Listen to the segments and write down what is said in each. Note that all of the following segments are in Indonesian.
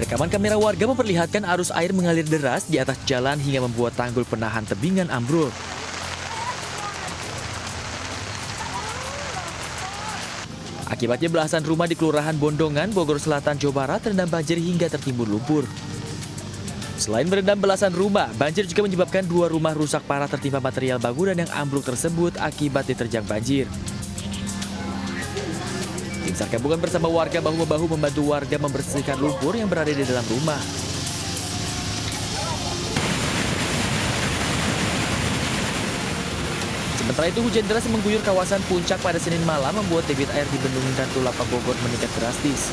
Rekaman kamera warga memperlihatkan arus air mengalir deras di atas jalan hingga membuat tanggul penahan tebingan ambrol. Akibatnya belasan rumah di Kelurahan Bondongan, Bogor Selatan, Jawa Barat terendam banjir hingga tertimbun lumpur. Selain merendam belasan rumah, banjir juga menyebabkan 2 rumah rusak parah tertimpa material bangunan yang ambruk tersebut akibat diterjang banjir. Tim SAR gabungan bersama warga bahu-membahu membantu warga membersihkan lumpur yang berada di dalam rumah. Sementara itu, hujan deras yang mengguyur kawasan Puncak pada Senin malam membuat debit air di Bendung Katulampa Bogor meningkat drastis.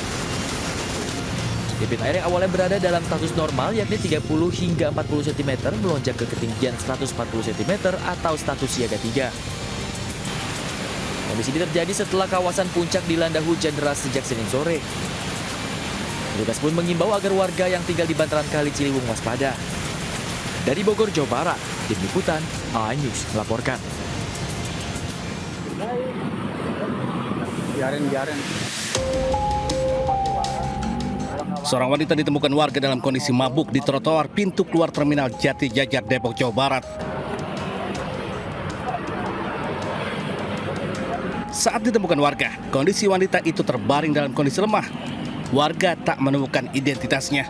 Debit air yang awalnya berada dalam status normal yakni 30 hingga 40 cm melonjak ke ketinggian 140 cm atau status siaga 3. Kondisi ini terjadi setelah kawasan Puncak dilanda hujan deras sejak Senin sore. Petugas pun mengimbau agar warga yang tinggal di bantaran Kali Ciliwung waspada. Dari Bogor, Jawa Barat, Tim Liputan iNews melaporkan. Biarin. Seorang wanita ditemukan warga dalam kondisi mabuk di trotoar pintu keluar terminal Jati Jajar, Depok, Jawa Barat. Saat ditemukan warga, kondisi wanita itu terbaring dalam kondisi lemah. Warga tak menemukan identitasnya.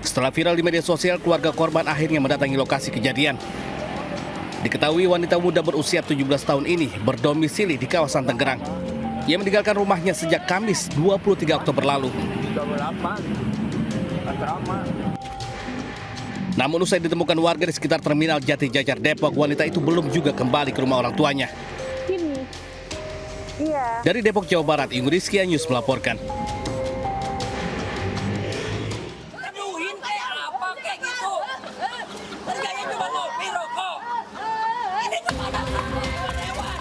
Setelah viral di media sosial, keluarga korban akhirnya mendatangi lokasi kejadian. Diketahui wanita muda berusia 17 tahun ini berdomisili di kawasan Tangerang. Ia meninggalkan rumahnya sejak Kamis 23 Oktober lalu. Namun usai ditemukan warga di sekitar terminal Jati Jajar, Depok, wanita itu belum juga kembali ke rumah orang tuanya. Dari Depok, Jawa Barat, Ingu Rizky iNews melaporkan.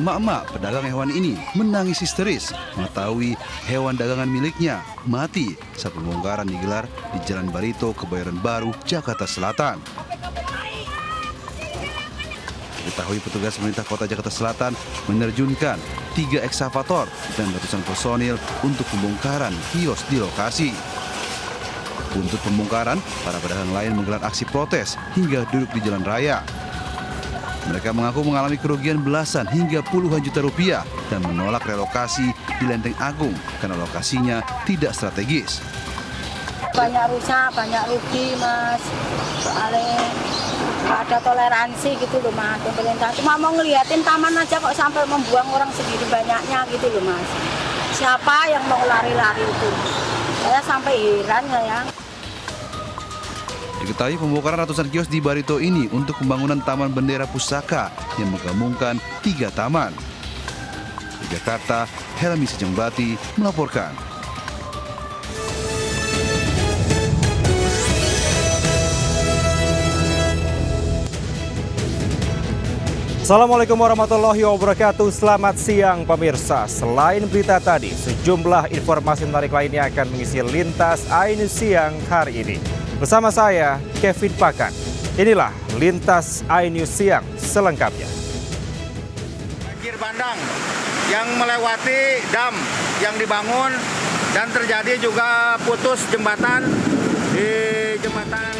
Emak-emak pedagang hewan ini menangis histeris mengetahui hewan dagangan miliknya mati saat pembongkaran digelar di Jalan Barito, Kebayoran Baru, Jakarta Selatan. Diketahui petugas pemerintah Kota Jakarta Selatan menerjunkan 3 eksavator dan ratusan personil untuk pembongkaran kios di lokasi. Untuk pembongkaran, para pedagang lain menggelar aksi protes hingga duduk di jalan raya. Mereka mengaku mengalami kerugian belasan hingga puluhan juta rupiah dan menolak relokasi di Lenteng Agung karena lokasinya tidak strategis. Banyak rusak, banyak rugi, Mas. Soalnya ada toleransi gitu loh, Mas. Pemerintah cuma mau ngeliatin taman aja kok sampai membuang orang segini banyaknya gitu loh, Mas. Siapa yang mau lari-lari itu? Saya sampai heran ya. Diketahui pembongkaran ratusan kios di Barito ini untuk pembangunan Taman Bendera Pusaka yang menggabungkan 3 taman. Di Jakarta, Helmi Sejengbati melaporkan. Assalamualaikum warahmatullahi wabarakatuh. Selamat siang pemirsa. Selain berita tadi, sejumlah informasi menarik lainnya akan mengisi Lintas iNews siang hari ini. Bersama saya, Kevin Pakan. Inilah Lintas iNews siang selengkapnya. Banjir bandang yang melewati dam yang dibangun dan terjadi juga putus jembatan di jembatan.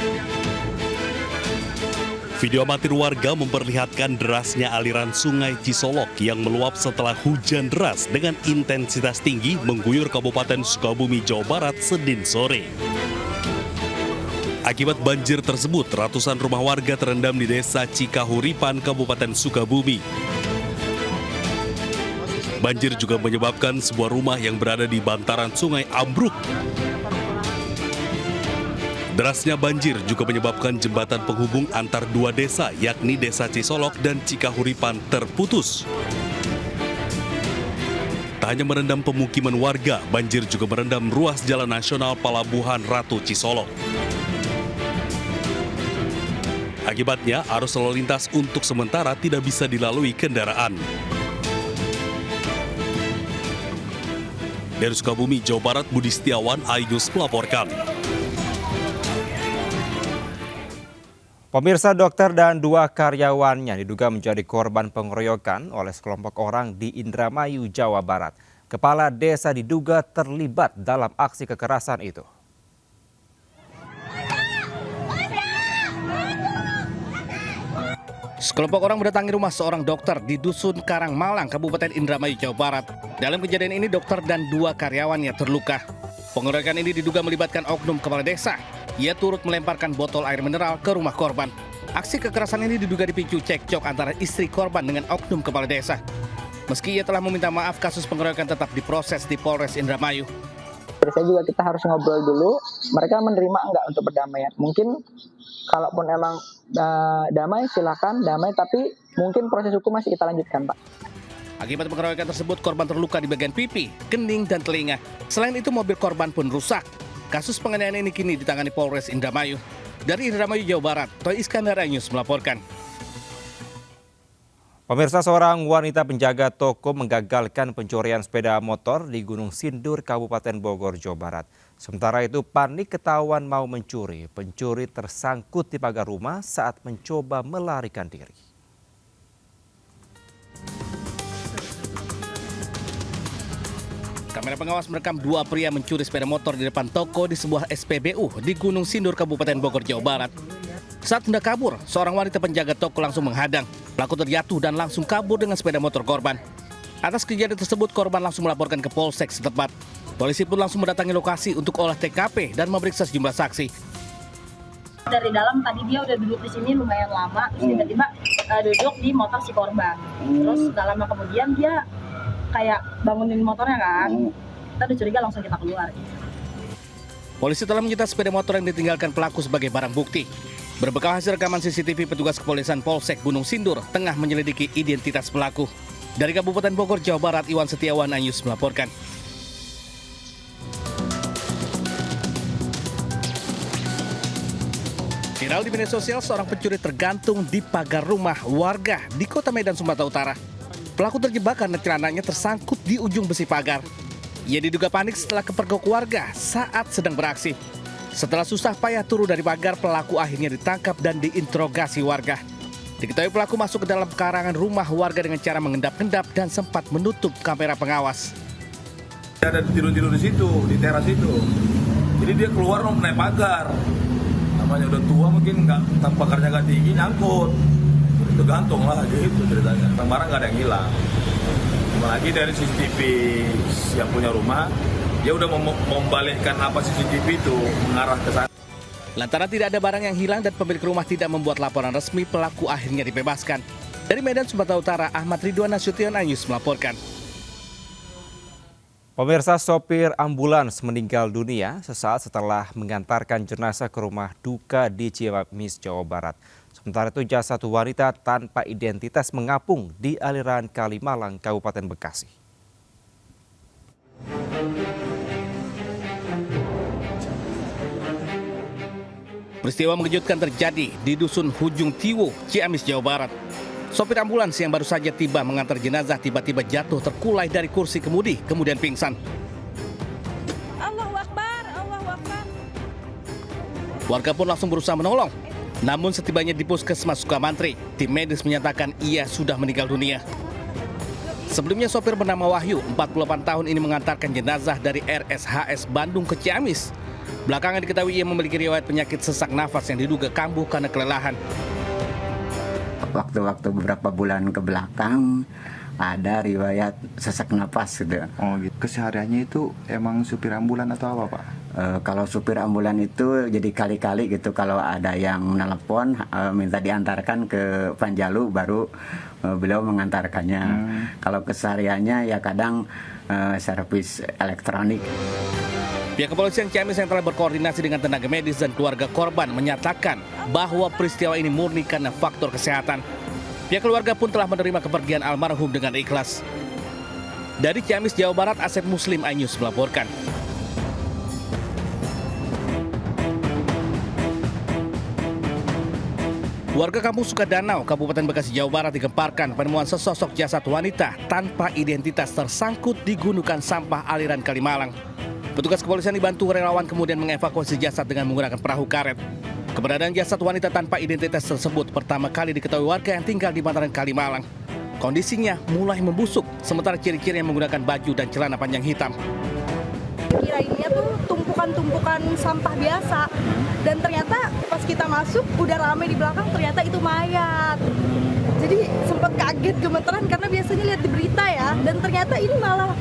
Video amatir warga memperlihatkan derasnya aliran sungai Cisolok yang meluap setelah hujan deras dengan intensitas tinggi mengguyur Kabupaten Sukabumi, Jawa Barat Senin sore. Akibat banjir tersebut, ratusan rumah warga terendam di Desa Cikahuripan, Kabupaten Sukabumi. Banjir juga menyebabkan sebuah rumah yang berada di bantaran sungai ambruk. Derasnya banjir juga menyebabkan jembatan penghubung antar 2 desa, yakni Desa Cisolok dan Cikahuripan terputus. Tak hanya merendam pemukiman warga, banjir juga merendam ruas Jalan Nasional Palabuhan Ratu Cisolok. Akibatnya, arus lalu lintas untuk sementara tidak bisa dilalui kendaraan. Dari Sukabumi, Jawa Barat, Budi Setiawan, iNews melaporkan. Pemirsa, dokter dan 2 karyawannya diduga menjadi korban pengeroyokan oleh sekelompok orang di Indramayu, Jawa Barat. Kepala desa diduga terlibat dalam aksi kekerasan itu. Sekelompok orang mendatangi rumah seorang dokter di Dusun Karangmalang, Kabupaten Indramayu, Jawa Barat. Dalam kejadian ini, dokter dan 2 karyawannya terluka. Pengeroyokan ini diduga melibatkan oknum kepala desa. Ia turut melemparkan botol air mineral ke rumah korban. Aksi kekerasan ini diduga dipicu cekcok antara istri korban dengan oknum kepala desa. Meski ia telah meminta maaf, kasus pengeroyokan tetap diproses di Polres Indramayu. Saya juga kita harus ngobrol dulu, mereka menerima enggak untuk berdamaian. Mungkin kalaupun emang damai silakan damai, tapi mungkin proses hukum masih kita lanjutkan, Pak. Akibat pengeroyokan tersebut, korban terluka di bagian pipi, kening, dan telinga. Selain itu, mobil korban pun rusak. Kasus penganiayaan ini kini ditangani Polres Indramayu. Dari Indramayu, Jawa Barat, Toy Iskandar News melaporkan. Pemirsa, seorang wanita penjaga toko menggagalkan pencurian sepeda motor di Gunung Sindur, Kabupaten Bogor, Jawa Barat. Sementara itu panik ketahuan mau mencuri. Pencuri tersangkut di pagar rumah saat mencoba melarikan diri. Kamera pengawas merekam 2 pria mencuri sepeda motor di depan toko di sebuah SPBU di Gunung Sindur, Kabupaten Bogor, Jawa Barat. Saat hendak kabur, seorang wanita penjaga toko langsung menghadang. Pelaku terjatuh dan langsung kabur dengan sepeda motor korban. Atas kejadian tersebut, korban langsung melaporkan ke Polsek setempat. Polisi pun langsung mendatangi lokasi untuk olah TKP dan memeriksa sejumlah saksi. Dari dalam tadi dia udah duduk di sini lumayan lama, terus tiba-tiba duduk di motor si korban. Terus gak lama kemudian dia kayak bangunin motornya kan. Kita udah curiga, langsung kita keluar. Polisi telah menyita sepeda motor yang ditinggalkan pelaku sebagai barang bukti. Berbekal hasil rekaman CCTV, petugas kepolisian Polsek Gunung Sindur tengah menyelidiki identitas pelaku. Dari Kabupaten Bogor, Jawa Barat, Iwan Setiawan, News melaporkan. Viral di media sosial, seorang pencuri tergantung di pagar rumah warga di Kota Medan, Sumatera Utara. Pelaku terjebak karena celananya tersangkut di ujung besi pagar. Ia diduga panik setelah kepergok warga saat sedang beraksi. Setelah susah payah turun dari pagar, pelaku akhirnya ditangkap dan diinterogasi warga. Diketahui pelaku masuk ke dalam pekarangan rumah warga dengan cara mengendap-endap dan sempat menutup kamera pengawas. Ada tidur-tidur di situ, di teras itu. Jadi dia keluar naik pagar. Namanya udah tua mungkin pagarnya nggak tinggi, nyangkut. Itu gantung lah gitu ceritanya. Barang nggak ada yang hilang. Apalagi dari CCTV yang punya rumah, dia udah membalikkan CCTV itu mengarah ke sana. Lantaran tidak ada barang yang hilang dan pemilik rumah tidak membuat laporan resmi, pelaku akhirnya dibebaskan. Dari Medan, Sumatera Utara, Ahmad Ridwan Nasution, News melaporkan. Pemirsa, sopir ambulans meninggal dunia sesaat setelah mengantarkan jenazah ke rumah duka di Ciamis, Jawa Barat. Sementara itu jasad wanita tanpa identitas mengapung di aliran Kalimalang, Kabupaten Bekasi. Peristiwa mengejutkan terjadi di Dusun Hujung Tiwo, Ciamis, Jawa Barat. Sopir ambulans yang baru saja tiba mengantar jenazah tiba-tiba jatuh terkulai dari kursi kemudi, kemudian pingsan. Allahu Akbar, Allahu Akbar. Warga pun langsung berusaha menolong. Namun setibanya di Puskesmas Sukamantri, tim medis menyatakan ia sudah meninggal dunia. Sebelumnya sopir bernama Wahyu, 48 tahun ini mengantarkan jenazah dari RSHS Bandung ke Ciamis. Belakangan diketahui ia memiliki riwayat penyakit sesak nafas yang diduga kambuh karena kelelahan. Waktu-waktu beberapa bulan ke belakang ada riwayat sesak napas gitu. Oh gitu. Kesehariannya itu emang supir ambulan atau apa, Pak? Kalau supir ambulan itu jadi kali-kali gitu, kalau ada yang menelpon minta diantarkan ke Panjalu baru beliau mengantarkannya. Kalau kesehariannya ya kadang servis elektronik. Pihak kepolisian Ciamis yang telah berkoordinasi dengan tenaga medis dan keluarga korban menyatakan bahwa peristiwa ini murni karena faktor kesehatan. Pihak keluarga pun telah menerima kepergian almarhum dengan ikhlas. Dari Ciamis, Jawa Barat, Asep Muslim, News melaporkan. Warga kampung Sukadanau, Kabupaten Bekasi, Jawa Barat digemparkan penemuan sesosok jasad wanita tanpa identitas tersangkut di gundukan sampah aliran Kalimalang. Petugas kepolisian dibantu relawan kemudian mengevakuasi jasad dengan menggunakan perahu karet. Keberadaan jasad wanita tanpa identitas tersebut pertama kali diketahui warga yang tinggal di bantaran Kalimalang. Kondisinya mulai membusuk, sementara ciri-ciri yang menggunakan baju dan celana panjang hitam. Kirainnya tuh tumpukan-tumpukan sampah biasa. Dan ternyata pas kita masuk udah rame di belakang, ternyata itu mayat. Jadi sempat kaget, gemeteran karena biasanya lihat di berita ya. Dan ternyata ini malah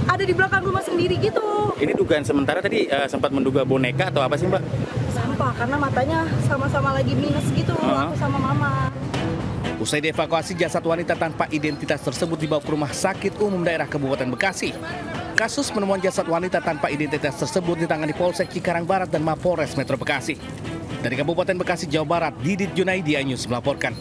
ada di belakang rumah sendiri gitu. Ini dugaan sementara tadi sempat menduga boneka atau apa sih Mbak? Sampah karena matanya sama-sama lagi minus gitu, aku sama mama. Usai dievakuasi, jasad wanita tanpa identitas tersebut dibawa ke Rumah Sakit Umum Daerah Kabupaten Bekasi. Kasus penemuan jasad wanita tanpa identitas tersebut ditangani Polsek Cikarang Barat dan Mapolres Metro Bekasi. Dari Kabupaten Bekasi, Jawa Barat, Didit Junaidi, iNews melaporkan.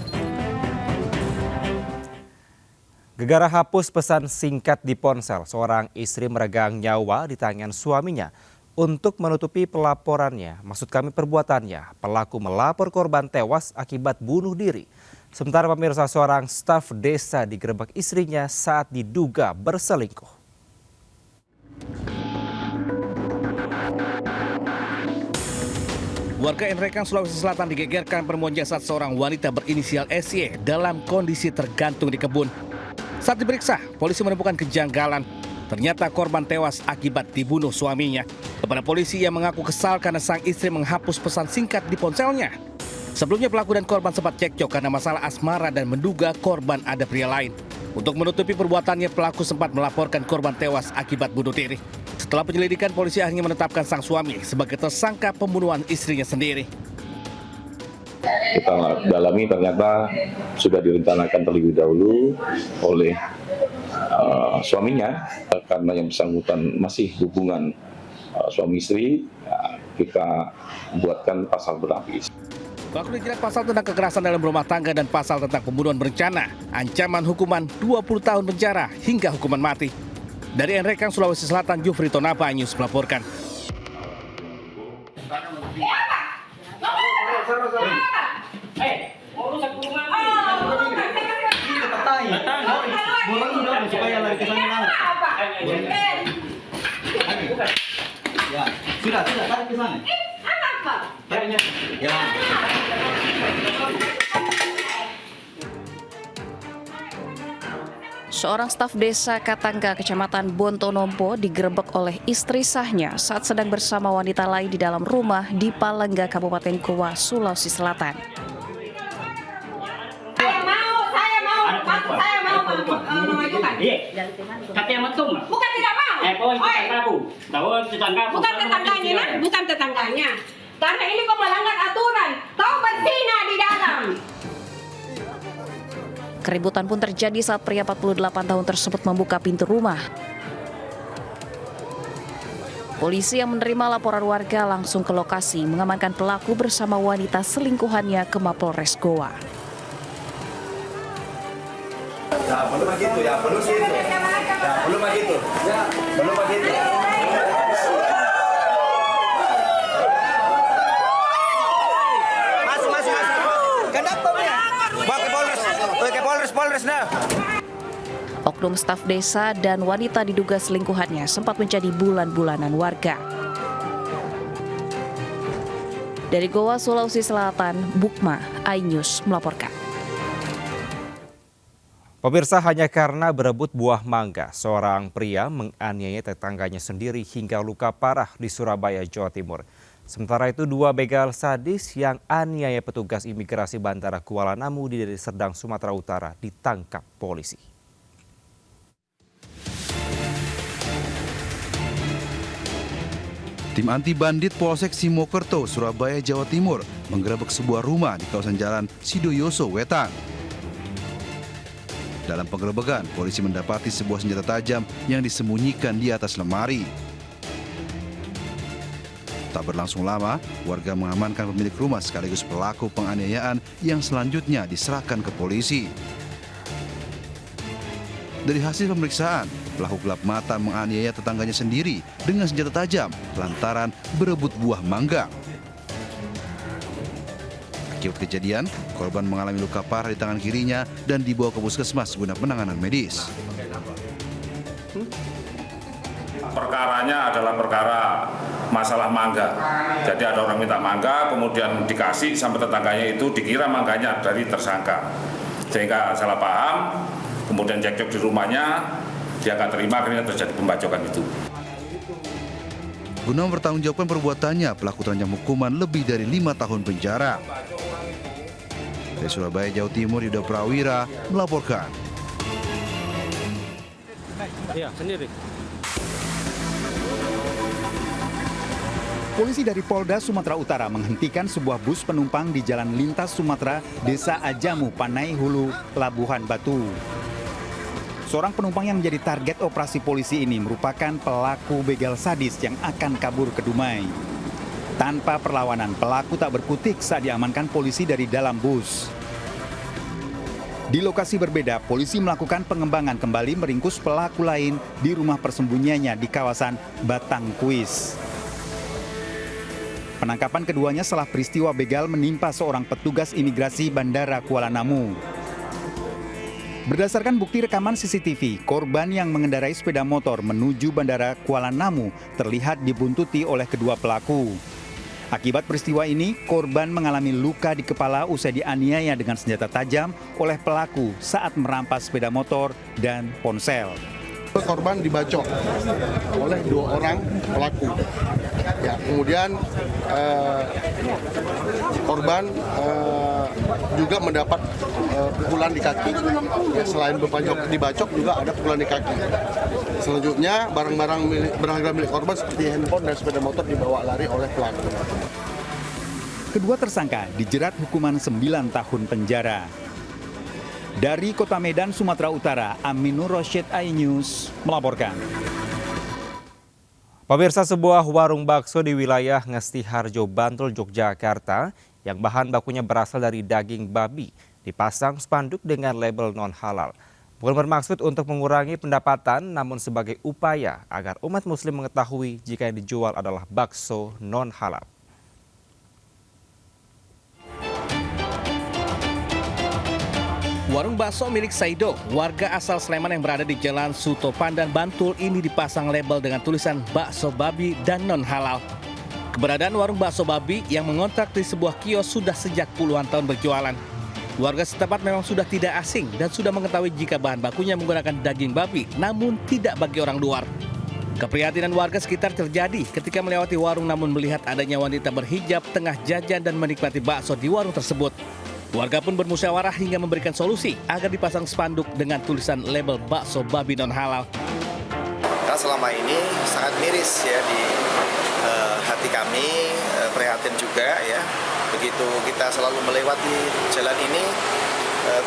Gegara hapus pesan singkat di ponsel, seorang istri meregang nyawa di tangan suaminya. Untuk menutupi pelaporannya, maksud kami perbuatannya, pelaku melapor korban tewas akibat bunuh diri. Sementara pemirsa, seorang staf desa digerebek istrinya saat diduga berselingkuh. Warga Enrekang, Sulawesi Selatan digegerkan penemuan jasad seorang wanita berinisial SY dalam kondisi tergantung di kebun. Saat diperiksa, polisi menemukan kejanggalan. Ternyata korban tewas akibat dibunuh suaminya. Kepada polisi, ia mengaku kesal karena sang istri menghapus pesan singkat di ponselnya. Sebelumnya pelaku dan korban sempat cekcok karena masalah asmara dan menduga korban ada pria lain. Untuk menutupi perbuatannya, pelaku sempat melaporkan korban tewas akibat bunuh diri. Setelah penyelidikan, polisi akhirnya menetapkan sang suami sebagai tersangka pembunuhan istrinya sendiri. Kita dalami, ternyata sudah direncanakan terlebih dahulu oleh suaminya, karena yang bersangkutan masih hubungan suami istri, kita buatkan pasal berlapis. Pelaku dijerat pasal tentang kekerasan dalam rumah tangga dan pasal tentang pembunuhan berencana. Ancaman hukuman 20 tahun penjara hingga hukuman mati. Dari Enrekang, Sulawesi Selatan, Jufri Tonapa, iNews melaporkan. Sudah, tarik ke sana. Tariknya. Ya. Seorang staf desa Katangga, Kecamatan Bontonompo, digerebek oleh istri sahnya saat sedang bersama wanita lain di dalam rumah di Palengga, Kabupaten Goa, Sulawesi Selatan. Saya mau memajukan. Iya. Katanya metum. Bukan tidak mau. Bukan tetangganya, bukan tetangganya. Karena ini kok melanggar aturan. Tahu berzina di dalam. Keributan pun terjadi saat pria 48 tahun tersebut membuka pintu rumah. Polisi yang menerima laporan warga langsung ke lokasi mengamankan pelaku bersama wanita selingkuhannya ke Mapolres Goa. Ya, belum begitu, ya, belum begitu. Ya, belum begitu. Ya, belum begitu. Mas. Kenapa ya? Bawa ke Polres dah. Oknum staf desa dan wanita diduga selingkuhannya sempat menjadi bulan-bulanan warga. Dari Goa, Sulawesi Selatan, Bukma, iNews melaporkan. Pemirsa, hanya karena berebut buah mangga, seorang pria menganiaya tetangganya sendiri hingga luka parah di Surabaya, Jawa Timur. Sementara itu, 2 begal sadis yang aniaya petugas imigrasi Bandara Kuala Namu di Deli Serdang, Sumatera Utara ditangkap polisi. Tim anti bandit Polsek Simokerto, Surabaya, Jawa Timur menggerebek sebuah rumah di kawasan Jalan Sidoyoso, Wetan. Dalam penggerebekan, polisi mendapati sebuah senjata tajam yang disembunyikan di atas lemari. Tak berlangsung lama, warga mengamankan pemilik rumah sekaligus pelaku penganiayaan yang selanjutnya diserahkan ke polisi. Dari hasil pemeriksaan, pelaku gelap mata menganiaya tetangganya sendiri dengan senjata tajam lantaran berebut buah mangga. Akibat kejadian, korban mengalami luka parah di tangan kirinya dan dibawa ke puskesmas guna penanganan medis. Perkaranya adalah perkara masalah mangga. Jadi ada orang minta mangga, kemudian dikasih sampai tetangganya itu dikira mangganya dari tersangka. Sehingga salah paham, kemudian cekcok di rumahnya, dia nggak terima, akhirnya terjadi pembacokan itu. Guna mempertanggungjawabkan perbuatannya, pelaku terancam hukuman lebih dari 5 tahun penjara. Dari Surabaya, Jawa Timur, Yuda Prawira melaporkan. Iya, sendiri. Polisi dari Polda Sumatera Utara menghentikan sebuah bus penumpang di Jalan Lintas Sumatera, Desa Ajamu, Panai Hulu, Labuhan Batu. Seorang penumpang yang menjadi target operasi polisi ini merupakan pelaku begal sadis yang akan kabur ke Dumai. Tanpa perlawanan, pelaku tak berkutik saat diamankan polisi dari dalam bus. Di lokasi berbeda, polisi melakukan pengembangan kembali meringkus pelaku lain di rumah persembunyiannya di kawasan Batangkuis. Penangkapan keduanya setelah peristiwa begal menimpa seorang petugas imigrasi Bandara Kuala Namu. Berdasarkan bukti rekaman CCTV, korban yang mengendarai sepeda motor menuju Bandara Kuala Namu terlihat dibuntuti oleh kedua pelaku. Akibat peristiwa ini, korban mengalami luka di kepala usai dianiaya dengan senjata tajam oleh pelaku saat merampas sepeda motor dan ponsel. Korban dibacok oleh 2 orang pelaku. Ya, kemudian korban juga mendapat pukulan di kaki. Ya, selain dibacok juga ada pukulan di kaki. Selanjutnya barang-barang berharga milik korban seperti handphone dan sepeda motor dibawa lari oleh pelaku. Kedua tersangka dijerat hukuman 9 tahun penjara. Dari Kota Medan, Sumatera Utara, Aminur Rosyid, iNews melaporkan. Pemirsa, sebuah warung bakso di wilayah Ngesti Harjo, Bantul, Yogyakarta yang bahan bakunya berasal dari daging babi dipasang spanduk dengan label non-halal. Bukan bermaksud untuk mengurangi pendapatan, namun sebagai upaya agar umat muslim mengetahui jika yang dijual adalah bakso non-halal. Warung bakso milik Saido, warga asal Sleman yang berada di Jalan Suto Pandan, Bantul ini dipasang label dengan tulisan bakso babi dan non-halal. Keberadaan warung bakso babi yang mengontrak di sebuah kios sudah sejak puluhan tahun berjualan. Warga setempat memang sudah tidak asing dan sudah mengetahui jika bahan bakunya menggunakan daging babi, namun tidak bagi orang luar. Keprihatinan warga sekitar terjadi ketika melewati warung namun melihat adanya wanita berhijab tengah jajan dan menikmati bakso di warung tersebut. Warga pun bermusyawarah hingga memberikan solusi agar dipasang spanduk dengan tulisan label bakso babi non-halal. Karena selama ini sangat miris ya di hati kami, prihatin juga ya. Begitu kita selalu melewati jalan ini,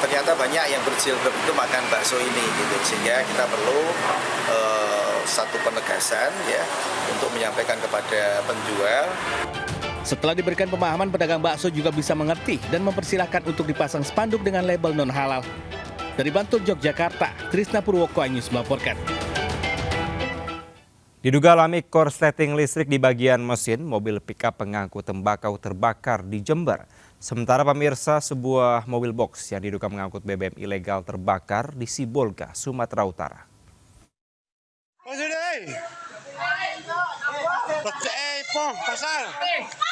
ternyata banyak yang berjilbab itu makan bakso ini gitu. Sehingga kita perlu satu penegasan ya untuk menyampaikan kepada penjual. Setelah diberikan pemahaman, pedagang bakso juga bisa mengerti dan mempersilahkan untuk dipasang spanduk dengan label non-halal. Dari Bantul, Yogyakarta, Trisna Purwoko, iNews melaporkan. Diduga alami korsleting listrik di bagian mesin, mobil pickup pengangkut tembakau terbakar di Jember. Sementara pemirsa, sebuah mobil box yang diduga mengangkut BBM ilegal terbakar di Sibolga, Sumatera Utara.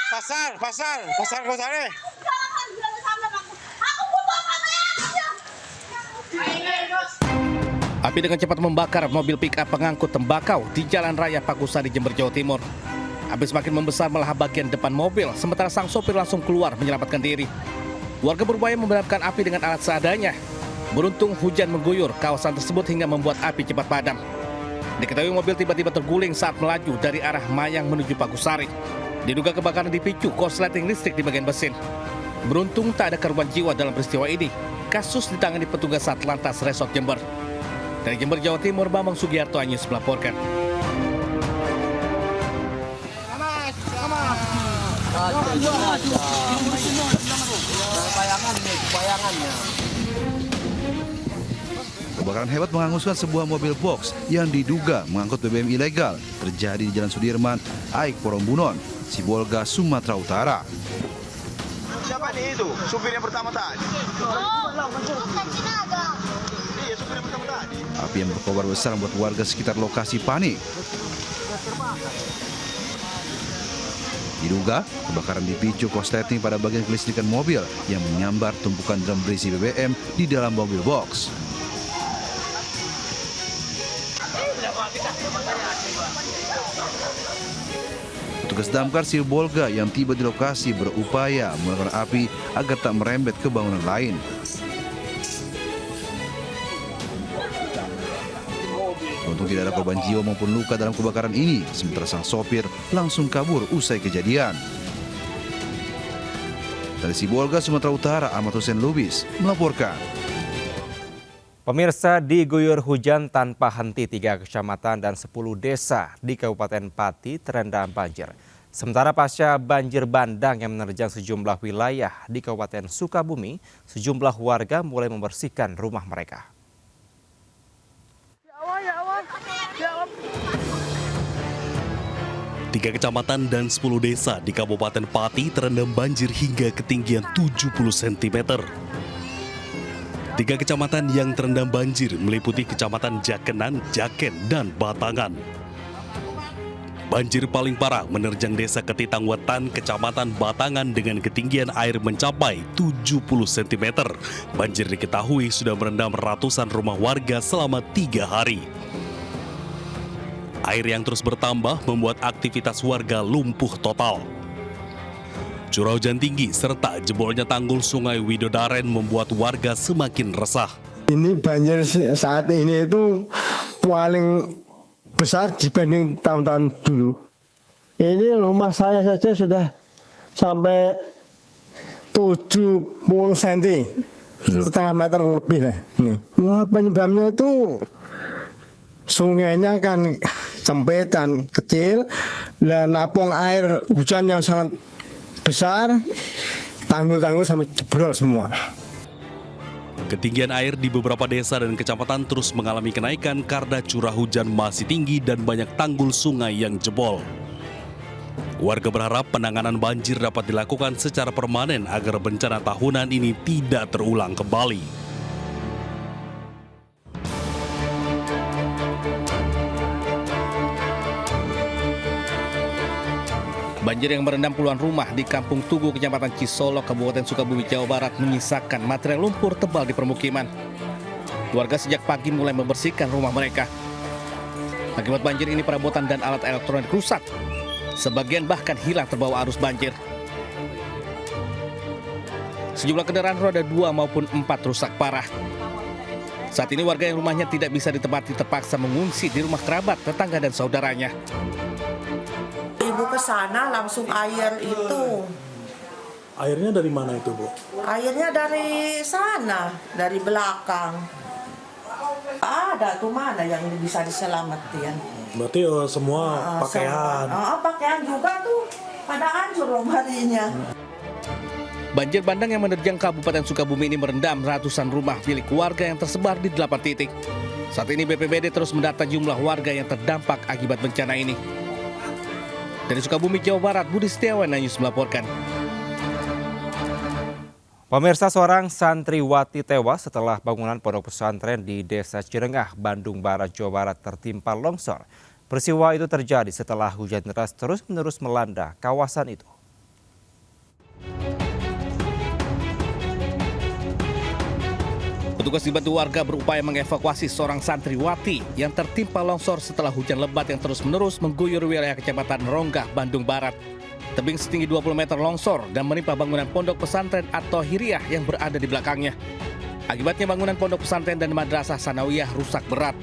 Pasar Gosare. Api dengan cepat membakar mobil pick-up pengangkut tembakau di Jalan Raya Pakusari, Jember, Jawa Timur. Api semakin membesar melahap bagian depan mobil, sementara sang sopir langsung keluar menyelamatkan diri. Warga berupaya memadamkan api dengan alat seadanya. Beruntung hujan mengguyur kawasan tersebut hingga membuat api cepat padam. Diketahui mobil tiba-tiba terguling saat melaju dari arah Mayang menuju Pakusari. Diduga kebakaran dipicu korsleting listrik di bagian mesin. Beruntung tak ada korban jiwa dalam peristiwa ini. Kasus ditangani petugas Satlantas Resort Jember. Dari Jember, Jawa Timur, Bambang Sugiarto, iNews melaporkan. Kebakaran hebat menghanguskan sebuah mobil box yang diduga mengangkut BBM ilegal terjadi di Jalan Sudirman, Aik Porombunon, Sibolga, Sumatera Utara. Siapa nih itu? Supir yang pertama tadi. Api yang berkobar besar membuat warga sekitar lokasi panik. Diduga kebakaran dipicu korsleting pada bagian kelistrikan mobil yang menyambar tumpukan drum berisi BBM di dalam mobil box. Petugas damkar Sibolga yang tiba di lokasi berupaya memadamkan api agar tak merembet ke bangunan lain. Untung tidak ada korban jiwa maupun luka dalam kebakaran ini, sementara sang sopir langsung kabur usai kejadian. Dari Sibolga, Sumatera Utara, Ahmad Hussein Lubis melaporkan. Pemirsa, diguyur hujan tanpa henti 3 kecamatan dan 10 desa di Kabupaten Pati terendam banjir. Sementara pasca banjir bandang yang menerjang sejumlah wilayah di Kabupaten Sukabumi, sejumlah warga mulai membersihkan rumah mereka. 3 kecamatan dan 10 desa di Kabupaten Pati terendam banjir hingga ketinggian 70 cm. 3 kecamatan yang terendam banjir meliputi Kecamatan Jakenan, Jaken, dan Batangan. Banjir paling parah menerjang Desa Ketitangwetan, Kecamatan Batangan dengan ketinggian air mencapai 70 cm. Banjir diketahui sudah merendam ratusan rumah warga selama 3 hari. Air yang terus bertambah membuat aktivitas warga lumpuh total. Curah hujan tinggi serta jebolnya tanggul Sungai Widodaren membuat warga semakin resah. Ini banjir saat ini itu paling besar dibanding tahun-tahun dulu. Ini rumah saya saja sudah sampai 70 cm, setengah meter lebih lah. Wah, penyebabnya itu sungainya kan sempit dan kecil dan napung air hujan yang sangat besar, tanggul-tanggul sampai jebol semua. Ketinggian air di beberapa desa dan kecamatan terus mengalami kenaikan karena curah hujan masih tinggi dan banyak tanggul sungai yang jebol. Warga berharap penanganan banjir dapat dilakukan secara permanen agar bencana tahunan ini tidak terulang kembali. Banjir yang merendam puluhan rumah di Kampung Tugu, Kecamatan Cisolok, Kabupaten Sukabumi, Jawa Barat menyisakan material lumpur tebal di permukiman. Warga sejak pagi mulai membersihkan rumah mereka. Akibat banjir ini perabotan dan alat elektronik rusak. Sebagian bahkan hilang terbawa arus banjir. Sejumlah kendaraan roda 2 maupun 4 rusak parah. Saat ini warga yang rumahnya tidak bisa ditempati terpaksa mengungsi di rumah kerabat, tetangga, dan saudaranya. Ibu ke sana langsung air itu. Airnya dari mana itu, Bu? Airnya dari sana, dari belakang. Ada tuh mana yang bisa diselamatin. Berarti semua pakaian. Pakaian juga tuh pada hancur lemarinya. Banjir bandang yang menerjang Kabupaten Sukabumi ini merendam ratusan rumah milik warga yang tersebar di 8 titik. Saat ini BPBD terus mendata jumlah warga yang terdampak akibat bencana ini. Dari Sukabumi, Jawa Barat, Budi Setiawan News melaporkan. Pemirsa, seorang santriwati tewas setelah bangunan pondok pesantren di Desa Cirengah, Bandung Barat, Jawa Barat tertimpa longsor. Peristiwa itu terjadi setelah hujan deras terus-menerus melanda kawasan itu. Petugas dibantu warga berupaya mengevakuasi seorang santriwati yang tertimpa longsor setelah hujan lebat yang terus-menerus mengguyur wilayah Kecamatan Ronggah, Bandung Barat. Tebing setinggi 20 meter longsor dan menimpa bangunan pondok pesantren atau Hiriah yang berada di belakangnya. Akibatnya bangunan pondok pesantren dan madrasah sanawiyah rusak berat.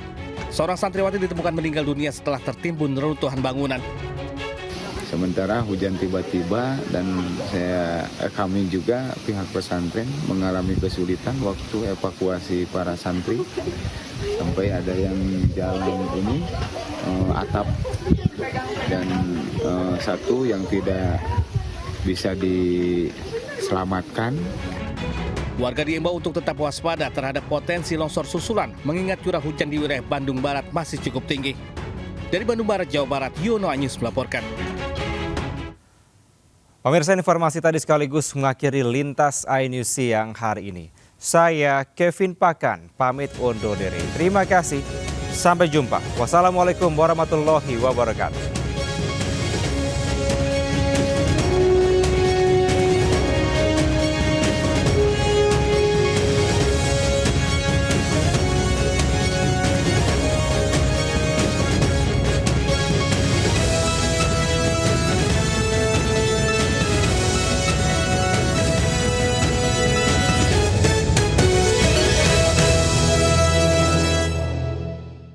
Seorang santriwati ditemukan meninggal dunia setelah tertimbun reruntuhan bangunan. Sementara hujan tiba-tiba dan kami juga pihak pesantren mengalami kesulitan waktu evakuasi para santri. Sampai ada yang jalan ini atap dan satu yang tidak bisa diselamatkan. Warga diimbau untuk tetap waspada terhadap potensi longsor susulan mengingat curah hujan di wilayah Bandung Barat masih cukup tinggi. Dari Bandung Barat, Jawa Barat, Yono Anyus melaporkan. Pemirsa, informasi tadi sekaligus mengakhiri Lintas iNews siang hari ini. Saya Kevin Pakan, pamit undur diri. Terima kasih, sampai jumpa. Wassalamualaikum warahmatullahi wabarakatuh.